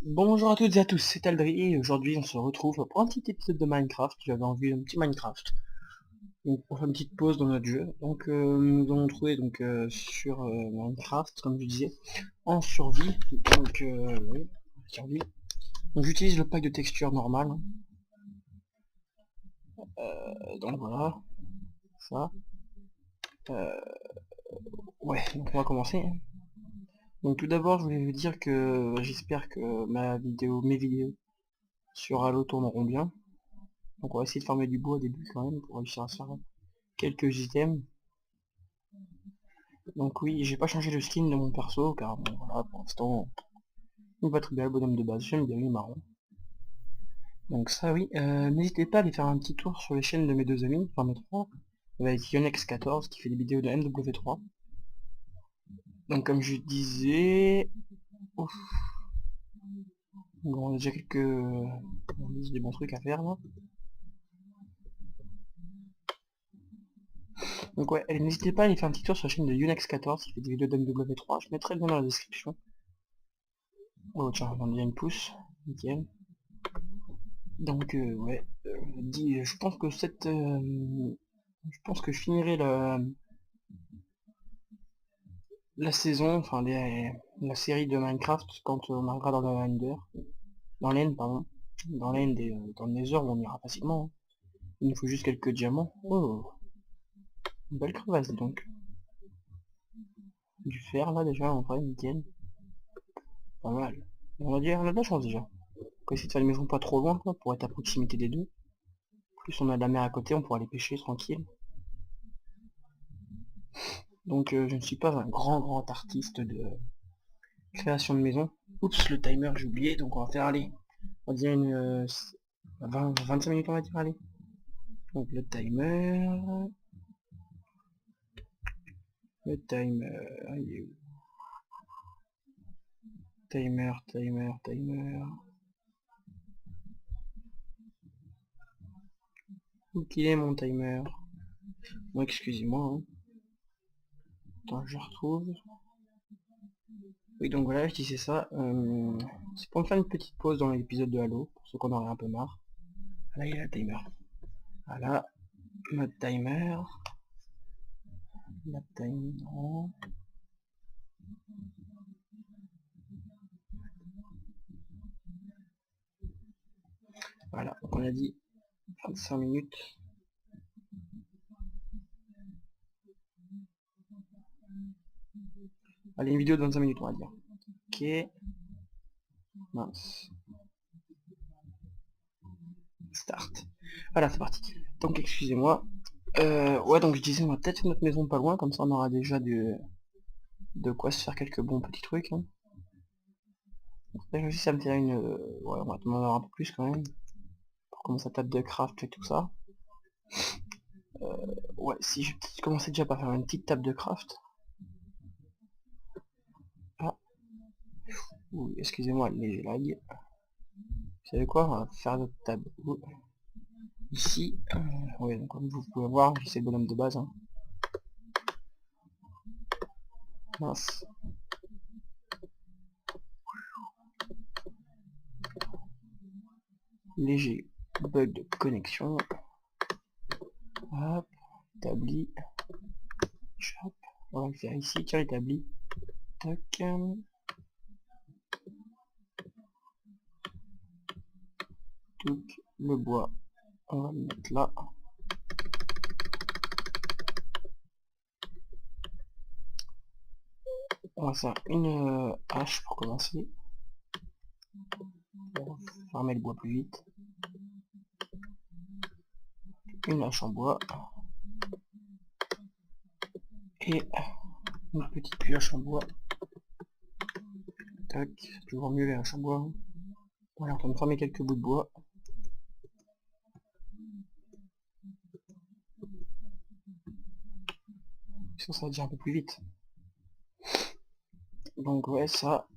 Bonjour à toutes et à tous, c'est Aldri et aujourd'hui on se retrouve pour un petit épisode de Minecraft. J'avais envie d'un petit Minecraft. Donc pour faire une petite pause dans notre jeu. Donc nous allons trouver sur Minecraft, comme je disais, en survie. Donc oui, survie. Donc j'utilise le pack de texture normal, hein. Donc voilà, ça. Euh, ouais, donc on va commencer, hein. Donc tout d'abord je voulais vous dire que j'espère que mes vidéos sur Halo tourneront bien. Donc on va essayer de farmer du bois au début quand même pour réussir à se faire quelques items. Donc oui, j'ai pas changé le skin de mon perso car bon voilà, pour l'instant, il va très bien le bonhomme de base, j'aime bien, il est marrant. Donc ça oui, n'hésitez pas à aller faire un petit tour sur les chaînes de mes deux amis, enfin mes trois, avec Yonex14 qui fait des vidéos de MW3. Donc comme je disais, ouf, bon, on a déjà des bons trucs à faire là. Donc ouais, n'hésitez pas à aller faire un petit tour sur la chaîne de Yonex14 qui fait des vidéos de MW3, je mettrai le lien dans la description. Oh tiens, on a une pousse, nickel. Donc ouais, je pense que je pense que je finirai la saison, la série de Minecraft quand on arrivera dans le Ender, dans l'End pardon, dans l'End et dans le Nether où on ira facilement, hein. Il nous faut juste quelques diamants. Oh, une belle crevasse donc. Du fer là déjà en vrai, nickel. Pas mal. On a de la chance déjà. On va essayer de faire une maison pas trop loin quoi, pour être à proximité des deux. Plus on a de la mer à côté, on pourra aller pêcher tranquille. Donc je ne suis pas un grand artiste de création de maison. Oups, le timer j'ai oublié, donc on va faire aller. On va dire 25 minutes on va dire allez. Donc le timer, il est où? Timer. Où qu'il est mon timer? Bon excusez-moi, hein. Attends, je retrouve. Oui donc voilà, je disais ça. C'est pour me faire une petite pause dans l'épisode de Halo, pour ceux qu'on aurait un peu marre. Ah, là il y a le timer. Voilà, mode timer. La timer. Voilà, donc on a dit 25 minutes. Allez, une vidéo de 25 minutes on va dire. Ok. Mince. Start. Voilà, c'est parti. Donc excusez-moi. Ouais, donc je disais, on va peut-être faire notre maison pas loin, comme ça on aura déjà de quoi se faire quelques bons petits trucs, hein. Après aussi ça me fait ouais, on va demander un peu plus quand même. Pour commencer à table de craft et tout ça. Ouais, si je commençais déjà par faire une petite table de craft. Ah, oui, excusez-moi, les lag. Vous savez quoi, on va faire notre table. Ici, ouais, donc comme vous pouvez voir, c'est le bonhomme de base, hein. Mince. Léger bug de connexion. Hop, établi. Hop, on va le faire ici, tiens, établi. Tac. Donc, le bois, on va le mettre là. On va faire une hache pour commencer. Pour farmer le bois plus vite. Une hache en bois. Et une petite pioche en bois. Tac, toujours mieux les haches en bois, hein. Voilà, on va me farmer quelques bouts de bois. Sinon ça va dire un peu plus vite. Donc ouais, ça.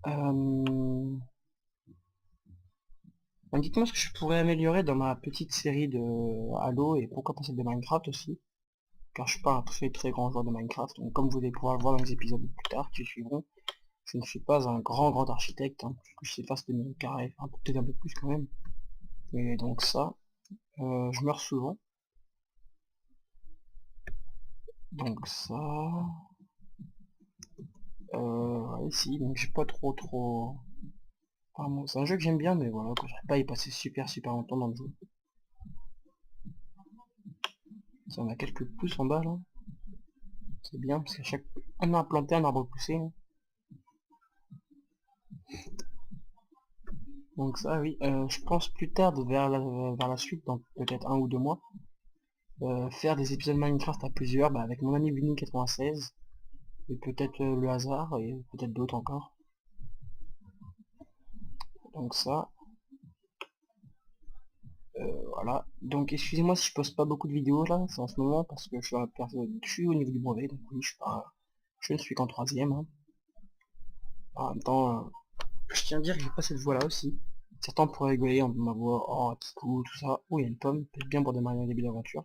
Dites-moi ce que je pourrais améliorer dans ma petite série de Halo et pourquoi pas celle de Minecraft aussi. Car je suis pas un très grand joueur de Minecraft, donc comme vous allez pouvoir le voir dans les épisodes plus tard qui suivront, Je ne suis pas un grand architecte, hein. Je sais faire 2 mètres carrés, enfin, peut-être un peu plus quand même. Et donc ça, je meurs souvent. Donc ça... ouais, si, donc j'ai pas trop... Enfin, bon, c'est un jeu que j'aime bien, mais voilà, que j'arrive pas à y passer super longtemps dans le jeu. Ça, on a quelques pouces en bas, là. C'est bien, parce qu'à chaque... On a planté un arbre poussé, hein. Donc ça, oui, je pense plus tard, vers la suite, dans peut-être 1 ou 2 mois, faire des épisodes Minecraft à plusieurs, bah, avec mon ami Bunny96, et peut-être le hasard, et peut-être d'autres encore. Donc ça, voilà. Donc excusez-moi si je poste pas beaucoup de vidéos là, c'est en ce moment, parce que je suis au niveau du brevet, donc oui, je ne suis qu'en troisième, hein. En même temps, je tiens à dire que j'ai pas cette voix là aussi. Certains pourraient rigoler en ma voix, oh, Kikou, tout ça. Oh, il y a une pomme, peut-être bien pour démarrer un début d'aventure.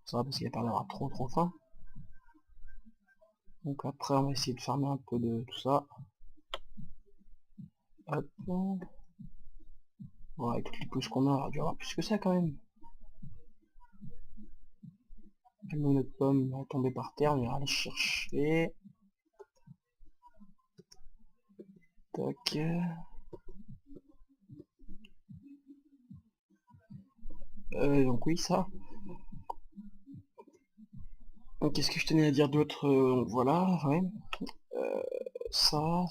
Ça va, parce qu'il va pas d'avoir trop faim. Donc après, on va essayer de farmer un peu de tout ça. Hop. Bon, avec toutes les pousses qu'on a, on aurait dû avoir plus que ça quand même. Notre pomme va tomber par terre, on ira aller chercher. Tac. Donc oui, ça. Donc qu'est-ce que je tenais à dire d'autre? Voilà, ouais. Euh, ça,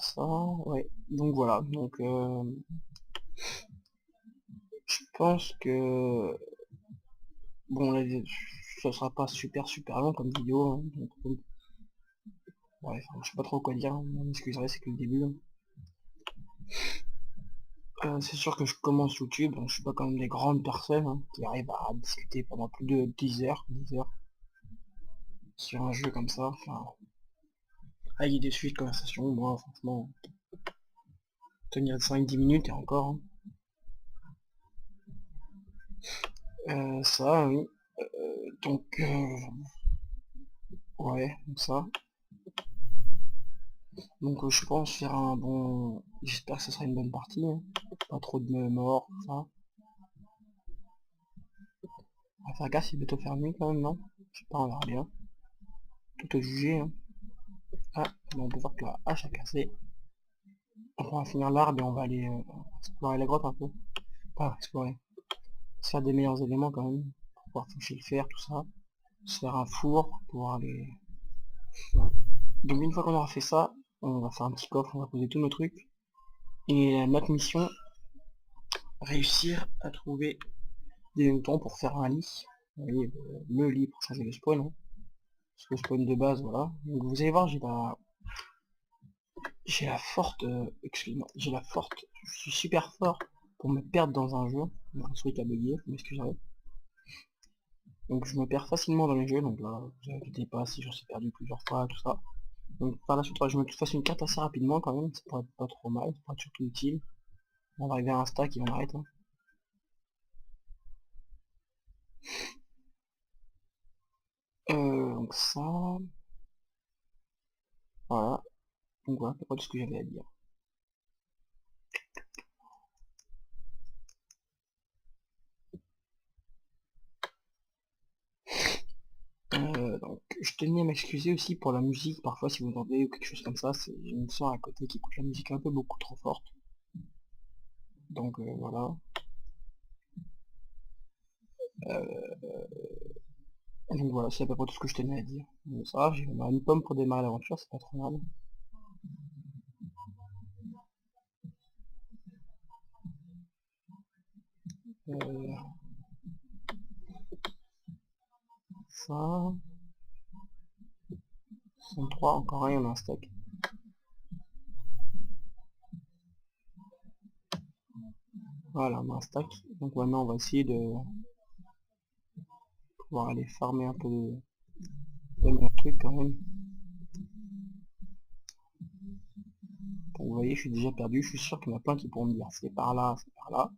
ouais. Donc voilà, donc je pense que bon, là, ça sera pas super long comme vidéo, hein, donc, ouais, enfin, je sais pas trop quoi dire, hein, vous m'excuserez, c'est que le début, hein. C'est sûr que je commence YouTube, donc je suis pas quand même des grandes personnes, hein, qui arrivent à discuter pendant plus de 10 heures sur un jeu comme ça, enfin, avec des suites de conversation, moi franchement, tenir 5-10 minutes et encore, hein. Ça, oui. Donc, ouais, donc ça. Donc je pense faire un bon... J'espère que ce sera une bonne partie, hein. Pas trop de morts, tout ça. On va faire gaffe, il va bientôt faire nuit quand même, non? Je sais pas, on verra bien. Tout est jugé, hein. Ah, bon, on peut voir que la hache a cassé. Donc on va finir l'arbre et on va aller explorer la grotte un peu. Pas explorer. Se faire des meilleurs éléments quand même. Pour pouvoir toucher le fer, tout ça. Se faire un four pour pouvoir aller... Donc une fois qu'on aura fait ça, on va faire un petit coffre, on va poser tous nos trucs. Et notre mission, réussir à trouver des moutons pour faire un lit. Oui, le lit pour changer le spawn, hein. Parce que le spawn de base, voilà. Donc vous allez voir, j'ai la forte, excusez-moi, j'ai la forte, je suis super fort pour me perdre dans un jeu. Bon, un truc à bugger, vous m'excuserez. Donc je me perds facilement dans les jeux, donc là, vous inquiétez pas si je suis perdu plusieurs fois, tout ça. Donc par la suite, je me fasse une carte assez rapidement quand même, ça pourrait être pas trop mal, ça pourrait être surtout utile. On va arriver à un stack et on arrête, hein. Donc ça, voilà. Donc voilà, c'est pas tout ce que j'avais à dire. Donc je tenais à m'excuser aussi pour la musique, parfois si vous entendez ou quelque chose comme ça, c'est une soeur à côté qui écoute la musique un peu beaucoup trop forte. Donc voilà. Donc voilà, c'est à peu près tout ce que je tenais à dire. Donc ça, j'ai une pomme pour démarrer l'aventure, c'est pas trop mal. Euh, ça, 3 encore rien, on a un stack. Voilà, on a un stack. Donc maintenant on va essayer de pouvoir aller farmer un peu de mon truc quand même. Donc vous voyez, je suis déjà perdu, je suis sûr qu'il y en a plein qui pourront me dire c'est par là, c'est par là.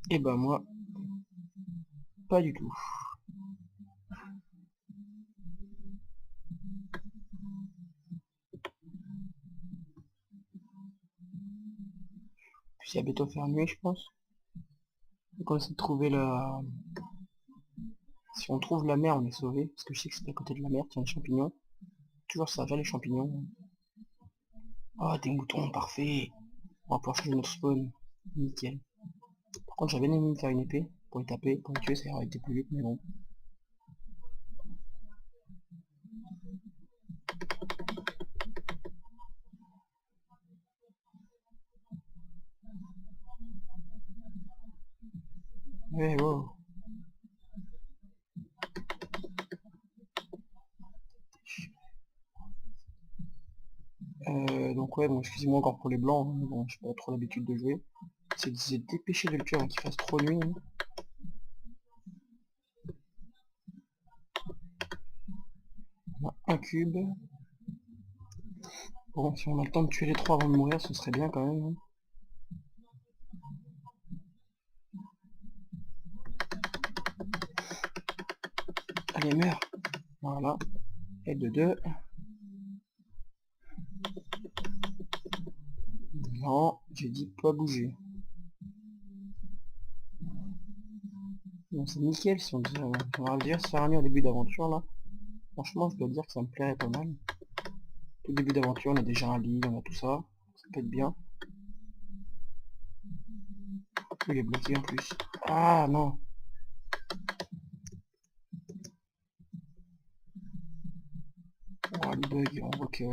Et ben moi, pas du tout. Puis il va bientôt faire nuit, je pense. Donc on essaie de trouver la... Si on trouve la mer, on est sauvé. Parce que je sais que c'est à côté de la mer, tiens, les champignons. Toujours ça va, les champignons. Ah, des moutons, parfait. On va pouvoir changer notre spawn. Nickel. Par contre, j'avais bien aimé me faire une épée. Pour les taper, pour les tuer, ça aurait été plus vite, mais bon. Ouais, wow. Donc ouais, bon, excusez-moi encore pour les blancs, hein, mais bon, j'ai pas trop l'habitude de jouer. C'est de se dépêcher de le tuer avant qu'il fasse trop nuit. Hein. On a un cube. Bon, si on a le temps de tuer les trois avant de mourir, ce serait bien quand même. Hein. Allez, meurs. Voilà. Et de deux. Non, j'ai dit pas bouger. Bon, c'est nickel si on va dire se faire un en début d'aventure là. Franchement, je dois dire que ça me plairait pas mal. Tout début d'aventure, on a déjà un lit, on a tout ça. Ça peut être bien. Il est bloqué en plus. Ah non. Oh, le bug, on voit que...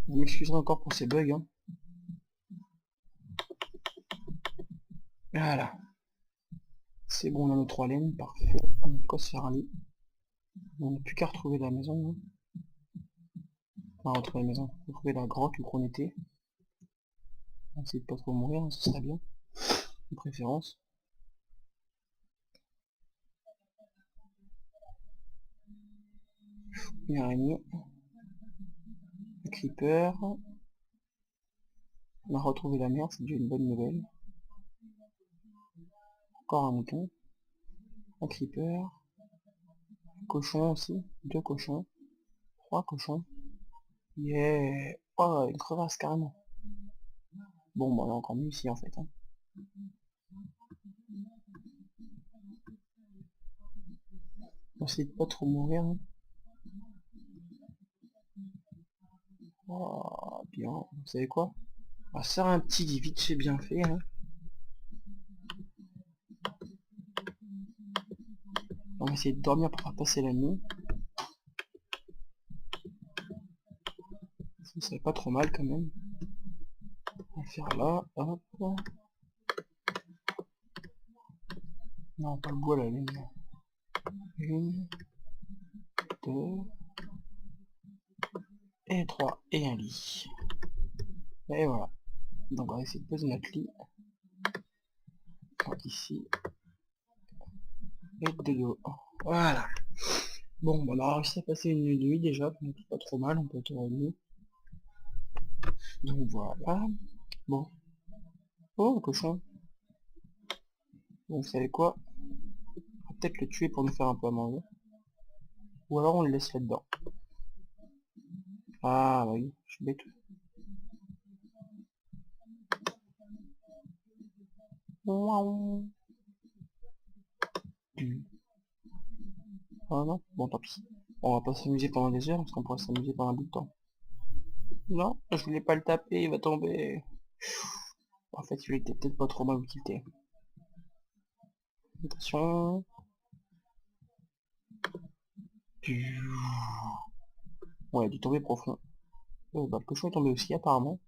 Vous m'excuserez encore pour ces bugs. Hein. Voilà. C'est bon, on a nos 3 laines, parfait. On a de quoi se faire un lit. On n'a plus qu'à retrouver la maison. Hein. Enfin, retrouver la maison. Retrouver la grotte où on était. On essaie de pas trop mourir, hein, ce serait bien. De préférence. Une araignée. Un creeper. On a retrouvé la mer, c'est déjà une bonne nouvelle. Encore un mouton. Un creeper. Un cochon aussi. 2 cochons. 3 cochons. Yeah. Oh, une crevasse carrément. Bon, bah on a encore mieux ici en fait. Hein. On essaie de pas trop mourir. Hein. Oh, bien. Vous savez quoi? On va se faire un petit lit vite fait bien fait. Hein. On va essayer de dormir pour faire passer la nuit. Ce serait pas trop mal quand même. On va faire là, hop. Non, pas le bois la laine. Une, deux, et trois, et un lit. Et voilà. Donc on va essayer de poser notre lit. Donc ici. Et de dos. Voilà. Bon, on a réussi à passer une nuit déjà, donc pas trop mal, on peut être revenu. Donc voilà. Bon. Oh, le cochon. Bon, vous savez quoi? On va peut-être le tuer pour nous faire un peu à manger. Ou alors on le laisse là-dedans. Ah bah oui, je suis bête. Ah non, bon tant pis. On va pas s'amuser pendant des heures, parce qu'on pourrait s'amuser pendant un bout de temps. Non, je voulais pas le taper, il va tomber. En fait, il était peut-être pas trop mal où qu'il était. Attention. Ouais, il est tombé profond. Bah, le cochon est tombé aussi, apparemment.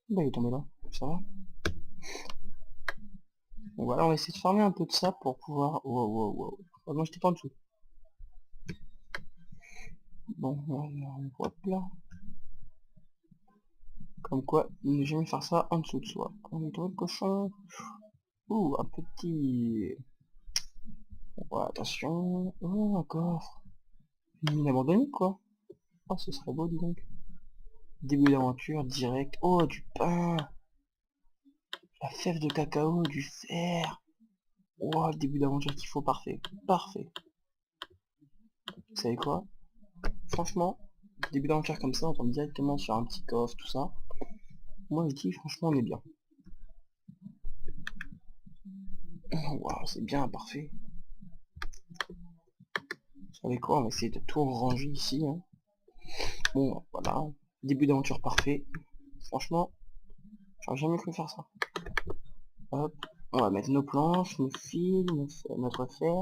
Bah, il est tombé là, ça va. Bon, voilà, on va essayer de farmer un peu de ça pour pouvoir... Wow, wow, wow. Oh, non, j'étais pas en dessous. Bon, hop là. Comme quoi, ne jamais faire ça en dessous de soi. On est tombé le cochon. Ouh, un petit... Ouais, attention. Oh, encore. Une mine abandonnée, quoi. Oh, ce serait beau, dis donc. Début d'aventure, direct. Oh, du pain. La fève de cacao, du fer. Oh, le début d'aventure qu'il faut, parfait. Parfait. Vous savez quoi? Franchement, début d'aventure comme ça, on tombe directement sur un petit coffre, tout ça. Moi je dis franchement on est bien. Waouh, c'est bien, parfait. Vous savez quoi, on va essayer de tout ranger ici. Hein. Bon, voilà. Début d'aventure parfait. Franchement, j'aurais jamais cru faire ça. Hop. On va mettre nos planches, nos fils, notre fer,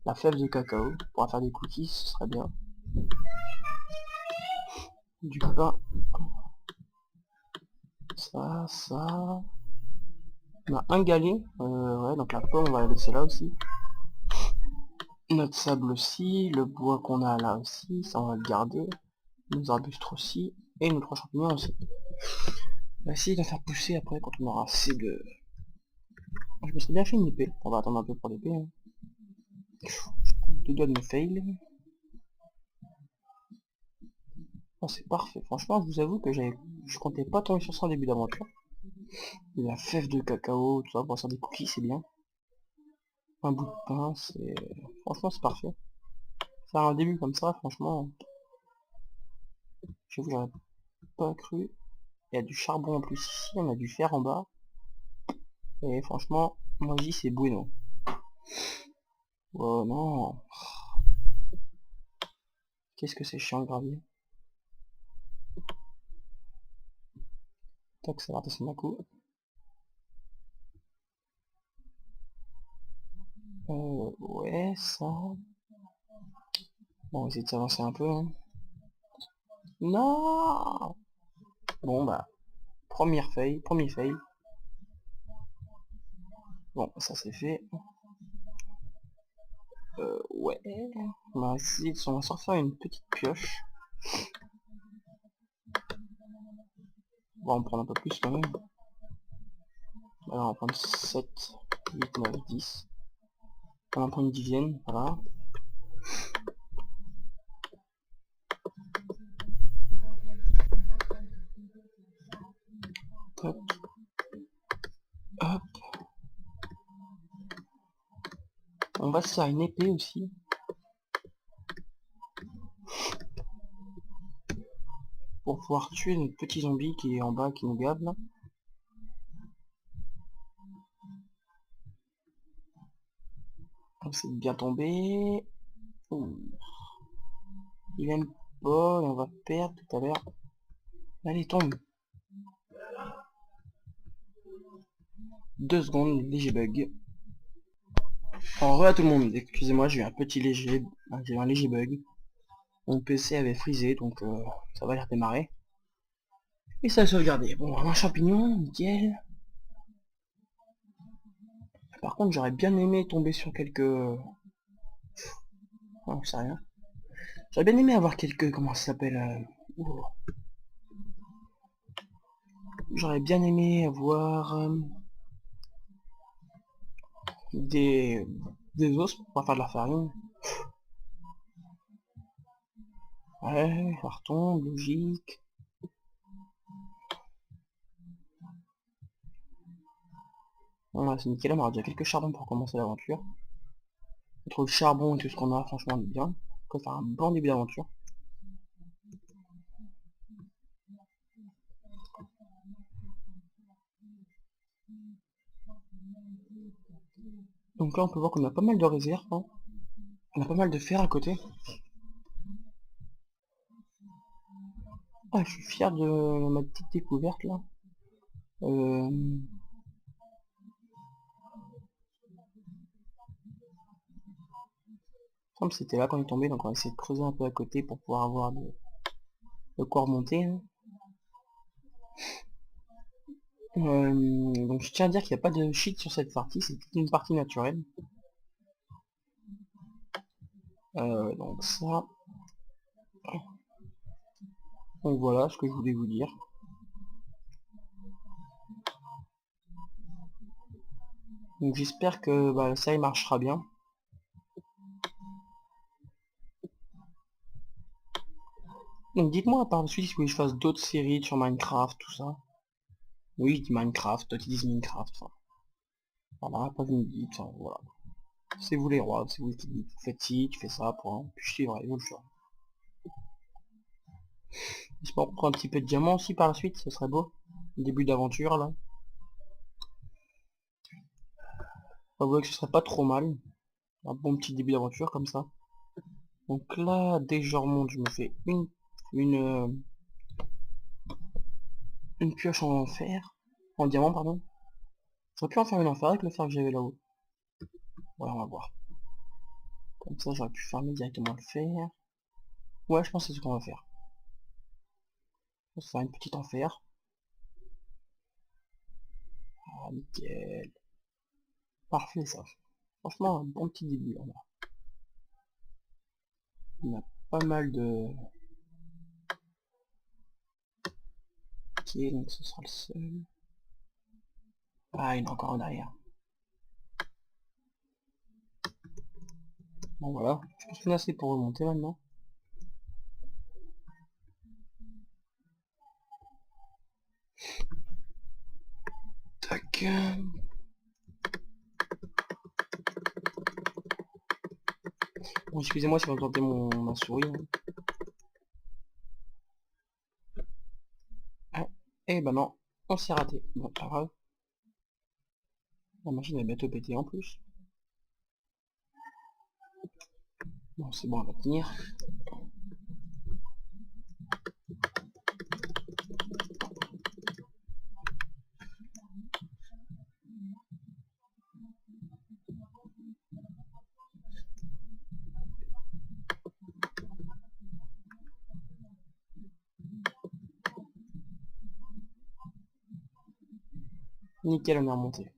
la fève de cacao. On pourra faire des cookies, ce serait bien. Du pain. Ça. On a un galet. Ouais, donc la pomme, on va la laisser là aussi. Notre sable aussi, le bois qu'on a là aussi, ça on va le garder. Nos arbustes aussi, et nos 3 champignons aussi. On va essayer de faire pousser après quand on aura assez de... Je me serais bien fait une épée, on va attendre un peu pour l'épée. Hein. Deux doigts de me fail. Oh, c'est parfait, franchement je vous avoue que je comptais pas tomber sur ça en début d'aventure. La fève de cacao, tout ça, pour faire des cookies c'est bien. Un bout de pain, c'est... Franchement c'est parfait. Faire un début comme ça, franchement... J'avoue j'aurais pas cru. Il y a du charbon en plus ici, on a du fer en bas. Et franchement, moi je dis c'est bueno. Oh non. Qu'est-ce que c'est chiant le gravier. Tac, ça va redescendre d'un coup. Ouais, ça... Bon, on va essayer de s'avancer un peu. Hein. Non. Bon, bah, premier fail. Bon, ça c'est fait. Ouais. On va essayer de s'en faire une petite pioche. Bon, on va en prendre un peu plus quand même. Alors, on va prendre 7, 8, 9, 10. On va en prendre une dizaine, voilà. Hop. Hop. On va se faire une épée aussi. Pour pouvoir tuer notre petit zombie qui est en bas, qui nous gave là. C'est bien tombé. Ouh. Il aime pas et on va perdre tout à l'heure. Allez, tombe. 2 secondes, léger bug. En re à tout le monde, excusez-moi, j'ai eu un léger bug. Mon PC avait freezé, donc ça va redémarrer. Et ça a sauvegardé. Bon, un champignon, nickel. Par contre, j'aurais bien aimé tomber sur quelques... Non, je sais rien. J'aurais bien aimé avoir quelques... Comment ça s'appelle J'aurais bien aimé avoir... des os pour pouvoir faire de la farine. Ouais, ça retombe, logique. Bon, c'est nickel, on aura déjà quelques charbons pour commencer l'aventure. Entre le charbon et tout ce qu'on a, franchement, on est bien. On peut faire un bon début d'aventure. Donc là, on peut voir qu'on a pas mal de réserves. Hein. On a pas mal de fer à côté. Ah, je suis fier de ma petite découverte là. Comme c'était là quand il est tombé, donc on va essayer de creuser un peu à côté pour pouvoir avoir de quoi remonter. Hein. Donc je tiens à dire qu'il n'y a pas de cheat sur cette partie, c'est toute une partie naturelle. Donc ça. Donc voilà ce que je voulais vous dire. Donc j'espère que ça il marchera bien. Donc dites-moi par la suite si vous voulez que je fasse d'autres séries sur Minecraft, tout ça. Oui, je dis Minecraft, d'autres disent Minecraft. Enfin, voilà, après vous me dites, enfin, voilà. C'est vous les rois, c'est vous qui dites, vous faites ci, tu fais ça, point. Puis je suivrai, je le ferai. J'espère qu'on prend un petit peu de diamant aussi par la suite, ce serait beau. Début d'aventure là. Avouez que ce serait pas trop mal. Un bon petit début d'aventure comme ça. Donc là, dès que je remonte, je me fais une, une pioche en fer. En diamant, pardon. J'aurais pu en faire une en fer avec le fer que j'avais là-haut. Ouais, on va voir. Comme ça, j'aurais pu fermer directement le fer. Ouais, je pense que c'est ce qu'on va faire. On va se faire une petite en fer. Ah, nickel. Parfait, ça. Franchement, un bon petit début, là. On a pas mal de... Ok, donc ce sera le seul. Ah, il y en a encore un derrière. Bon, voilà. Je pense qu'on a assez pour remonter maintenant. Tac. Bon, excusez-moi si vous entendez ma souris. Ah, et ben non, on s'est raté. Bon, pas grave. La machine va bientôt péter en plus. Bon, c'est bon, on va tenir. Nickel, on est remonté.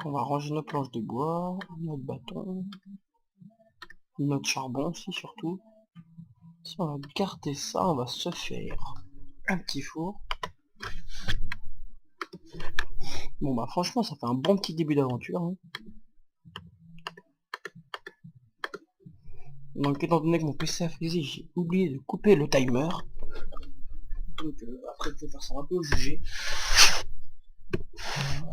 On va ranger nos planches de bois, notre bâton, notre charbon aussi surtout. Si on va garder ça, on va se faire un petit four. Bon bah franchement ça fait un bon petit début d'aventure. Hein. Donc étant donné que mon PC a frisé, j'ai oublié de couper le timer. Donc après je vais faire ça un peu juger.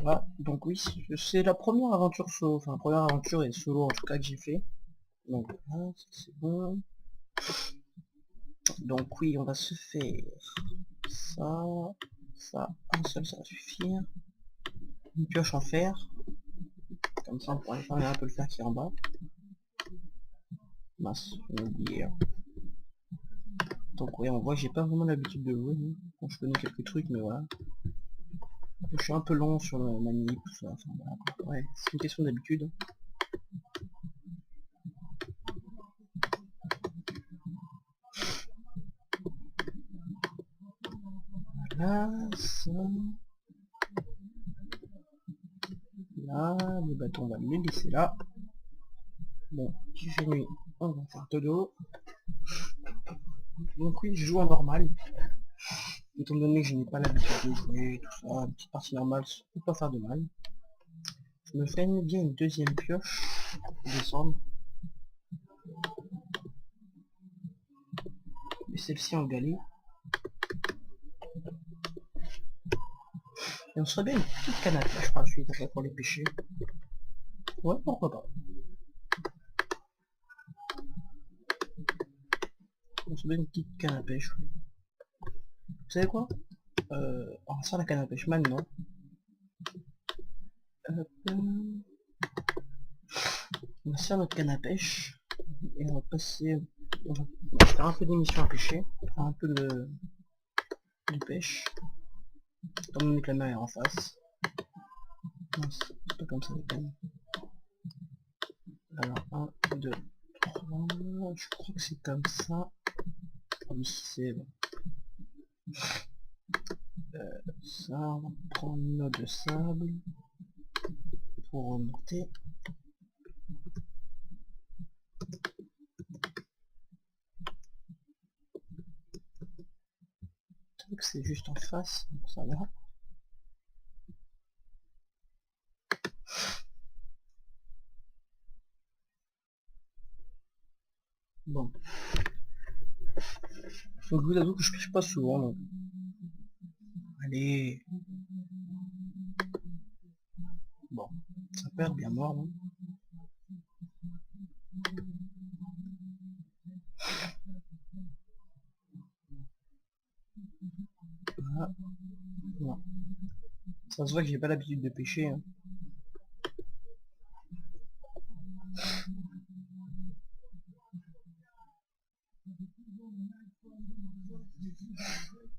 Voilà, donc oui, c'est la première aventure solo, enfin la première aventure et solo en tout cas que j'ai fait. Donc là, c'est bon. Donc oui, on va se faire ça, ça, un seul ça va suffire. Une pioche en fer, comme ça on pourrait faire un peu le fer qui est en bas. Mince, j'ai oublié. Hein. Donc oui, on voit que j'ai pas vraiment l'habitude de jouer. Hein. Bon, je connais quelques trucs, mais voilà. Je suis un peu lent sur le manip, tout ça. Enfin, voilà. Ouais, c'est une question d'habitude. Là, ça. Là, le bâton on va le laisser là. Bon, il fait nuit, on va faire dodo. Donc oui, je joue en normal. Étant donné que je n'ai pas l'habitude de jouer, tout ça, une petite partie normale, ça peut pas faire de mal. Je me fais bien une deuxième pioche pour descendre. Mais celle-ci en galet. Et on serait bien une petite canne à pêche par la suite après pour les pêcher. Ouais, pourquoi pas. On serait bien une petite canne à pêche. Vous savez quoi on va faire la canne à pêche maintenant. Hop, on va faire notre canne à pêche. Et on va passer... On va faire un peu d'émission à pêcher. Faire un peu de pêche. Étant donné que la mer est en face. Non, c'est pas comme ça les cannes. Alors, 1, 2, 3... Je crois que c'est comme ça. Oui, c'est bon. Ça, on va prendre notre sable. Pour remonter. Donc c'est juste en face, donc ça va. Bon. Donc je vous avoue que je pêche pas souvent. Donc... Allez. Ça peut être bien mort, non? Ah, non. Ça se voit que j'ai pas l'habitude de pêcher. Hein.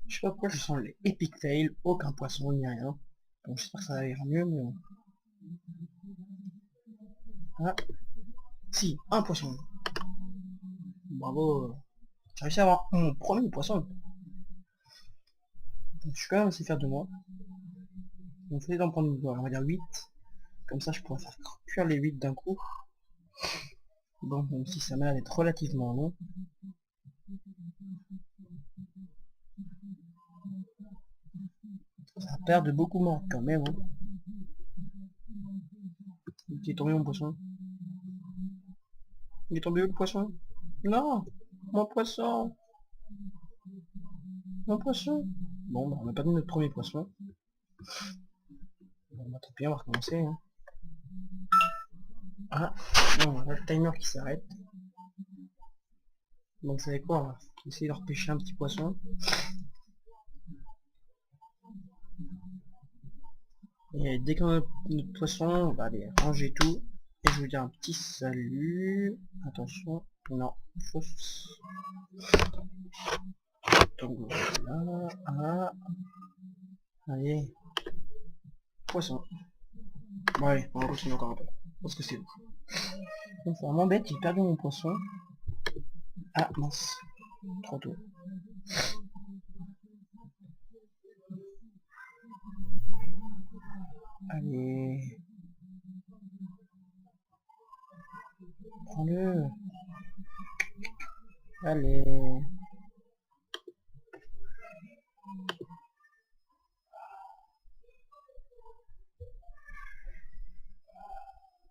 Je sais pas pourquoi je sens les epic fail, aucun poisson ni rien. Bon, j'espère que ça va aller mieux, mais bon. Ah, si, un poisson. Bravo. J'ai réussi à avoir mon premier poisson. Je suis quand même assez fier de moi. On fait d'en prendre, on va dire 8. Comme ça, je pourrais faire cuire les 8 d'un coup. Bon, même si ça m'a l'air d'être relativement long. Ça perd de beaucoup moins quand même. Hein. Il est tombé mon poisson. Il est tombé où le poisson? Non! Mon poisson! Mon poisson! Bon, bah, on a perdu notre premier poisson. Bon, bah, tant pis, on va recommencer. Hein. Ah! Bon, on a le timer qui s'arrête. Donc, vous savez quoi? On va essayer de repêcher un petit poisson. Et dès qu'on a notre poisson, on va aller ranger tout. Et je vous dis un petit salut. Attention, non, fausse. Donc voilà, ah. Allez. Poisson. Bon allez, on va continuer encore un peu. Parce que c'est ouf. Donc c'est vraiment bête, j'ai perdu mon poisson. Ah mince. Trop tôt. Allez. Prends-le. Allez.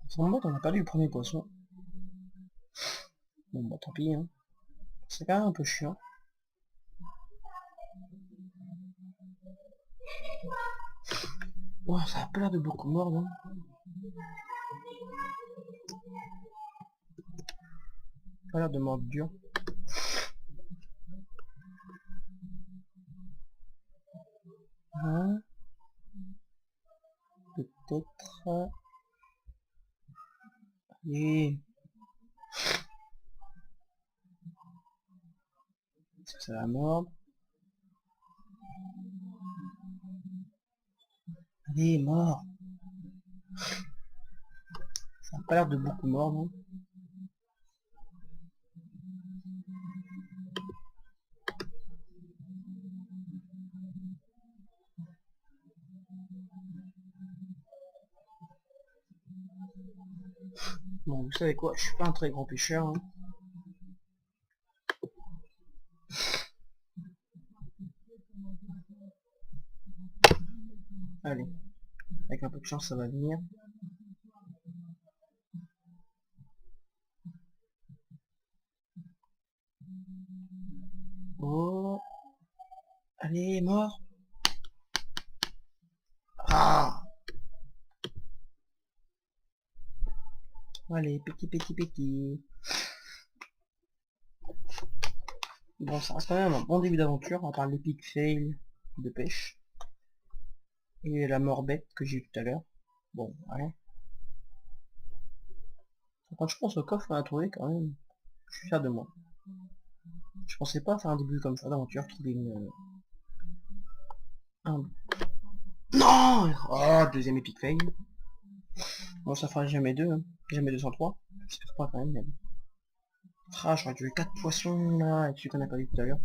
Sans mode, on a perdu le premier poisson. Bon bah tant pis hein. C'est quand même un peu chiant. Wow, ça a pas l'air de beaucoup mordre. Hein. Pas l'air de mordre dur. Hein. Peut-être... Allez. Est-ce que ça va mordre? Allez, mort. Ça a pas l'air de beaucoup mordre. Hein. Bon, vous savez quoi, je suis pas un très grand pêcheur. Hein. Allez, avec un peu de chance, ça va venir. Oh, allez, mort. Ah, allez, petit. Bon, ça reste quand même un bon début d'aventure, à part l'épic fail de pêche. Et la mort bête que j'ai eu tout à l'heure. Bon, ouais. Quand je pense au coffre à trouver quand même, je suis fier de moi. Je pensais pas faire un début comme ça d'aventure, trouver une... Un... Non. Oh, deuxième épic fail. Bon, ça fera jamais deux, hein. Jamais 203. J'espère pas quand même, mais... Ah, j'aurais dû 4 poissons là, et celui qu'on a pas vu tout à l'heure.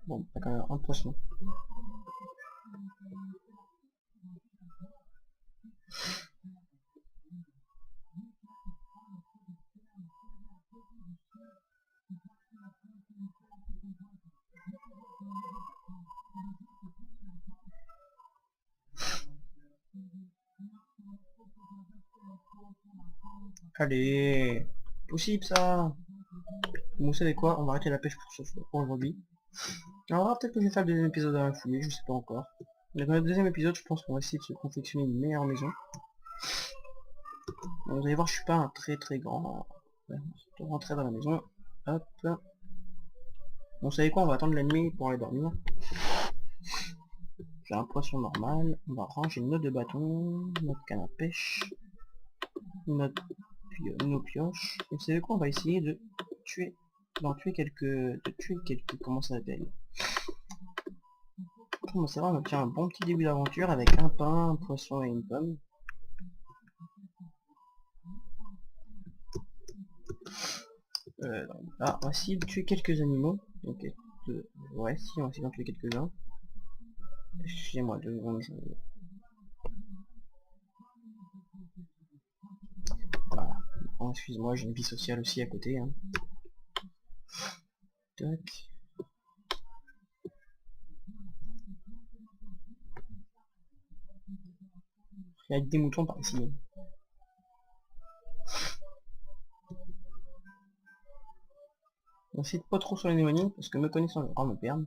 Bon, t'as quand même un poisson. Allez, possible ça. Bon, vous savez quoi, on va arrêter la pêche pour aujourd'hui. Alors peut-être que je vais faire le deuxième épisode dans la foulée, je sais pas encore. Et dans le deuxième épisode, je pense qu'on va essayer de se confectionner une meilleure maison. Donc, vous allez voir, je suis pas un très très grand. Ouais, on va rentrer dans la maison. Hop. Bon, vous savez quoi, on va attendre la nuit pour aller dormir. J'ai un poisson normal. On va ranger notre bâton, notre canne à pêche, nos pioches. Et vous savez quoi, on va essayer de tuer, quelques, comment ça s'appelle. Bon, c'est vrai, on obtient un bon petit début d'aventure avec un pain, un poisson et une pomme. Là, on va essayer de tuer quelques animaux. Donc, ouais, si, on va essayer d'en tuer quelques-uns. Excusez-moi, 2 secondes. Voilà. Oh, excuse-moi, j'ai une vie sociale aussi à côté. Hein. Tac. Il y a des moutons par ici. On essaie de pas trop sur les éloigner parce que me connaissant, le grand me perdre.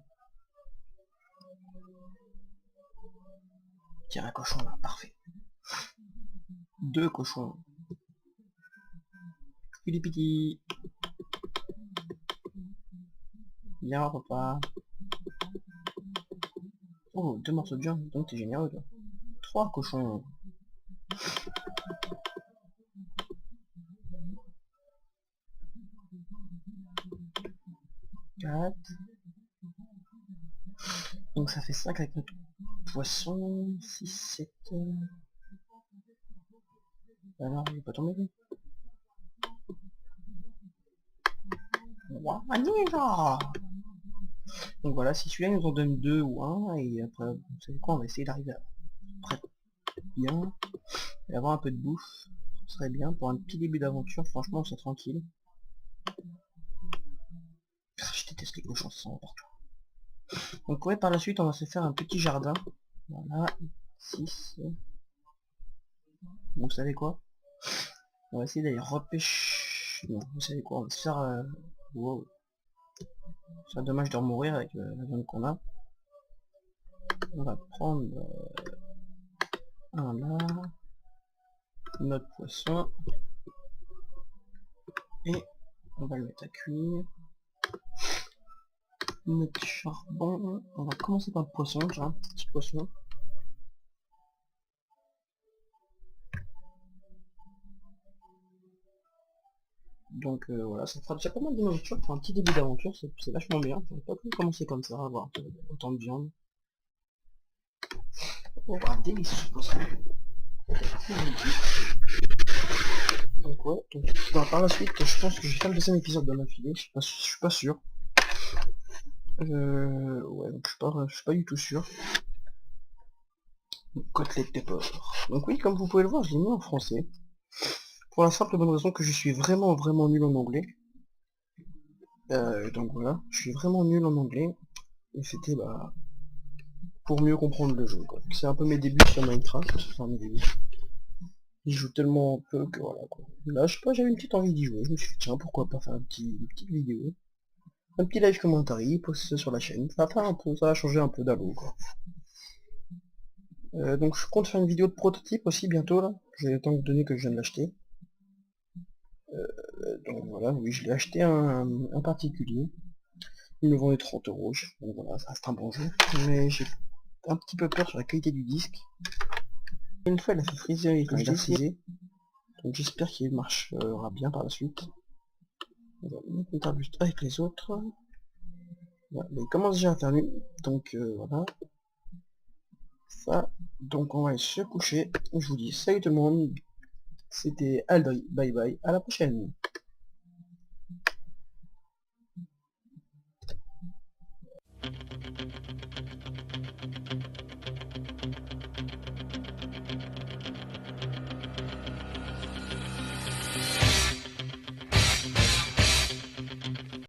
Tiens, un cochon là, parfait. 2 cochons. Piti. Viens, papa. Oh, 2 morceaux de viande, donc t'es généreux toi. 3 cochons. 4. Donc ça fait 5 avec notre poisson. 6, 7. Alors, il est pas tombé lui. Ouah, ninja. Donc voilà, si celui-là nous en donne 2 ou 1, et après, vous savez quoi, on va essayer d'arriver à près bien, et avoir un peu de bouffe, ce serait bien pour un petit début d'aventure, franchement c'est tranquille. Je déteste les cochons, ça sent partout. Donc ouais, par la suite on va se faire un petit jardin, voilà, 6. Bon, vous savez quoi, on va essayer d'aller repêcher, non, vous savez quoi, on va se faire, wow, c'est dommage de mourir avec la viande qu'on a. On va prendre un là, notre poisson, et on va le mettre à cuire. Notre charbon, on va commencer par le poisson, j'ai un petit poisson. Donc voilà, ça fera déjà pas mal de nourriture pour un petit début d'aventure, c'est vachement bien. J'aurais pas pu commencer comme ça, avoir autant de viande. Oh, un délicieux ce poisson. Donc ouais, par la suite, je pense que je vais faire le deuxième épisode de ma filée, je suis pas sûr. Ouais, donc je suis pas du tout sûr. Côtelette de porc. Donc oui, comme vous pouvez le voir, je l'ai mis en français. Pour la simple et bonne raison que je suis vraiment nul en anglais. Donc voilà, je suis vraiment nul en anglais. Et c'était pour mieux comprendre le jeu. C'est un peu mes débuts sur Minecraft. Enfin mes débuts. J'y joue tellement peu que voilà quoi. Là je sais pas, j'avais une petite envie d'y jouer. Je me suis dit tiens pourquoi pas faire une petite vidéo. Un petit live commentary, poster ça sur la chaîne. Ça va faire un peu, ça va changer un peu d'Halo quoi. Donc je compte faire une vidéo de prototype aussi bientôt là. J'ai étant donné que je viens de l'acheter. Donc voilà, oui je l'ai acheté un particulier. Il me vendait 30 €. Donc voilà, ça reste un bon jeu. Mais j'ai un petit peu peur sur la qualité du disque. Une fois, il a fait friser et que je l'ai frisé. Donc j'espère qu'il marchera bien par la suite. On va mettre notre arbuste avec les autres. Voilà, mais il commence déjà à faire nuit. Donc voilà. Ça. Donc on va aller se coucher. Je vous dis salut tout le monde. C'était Aldri. Bye bye. À la prochaine.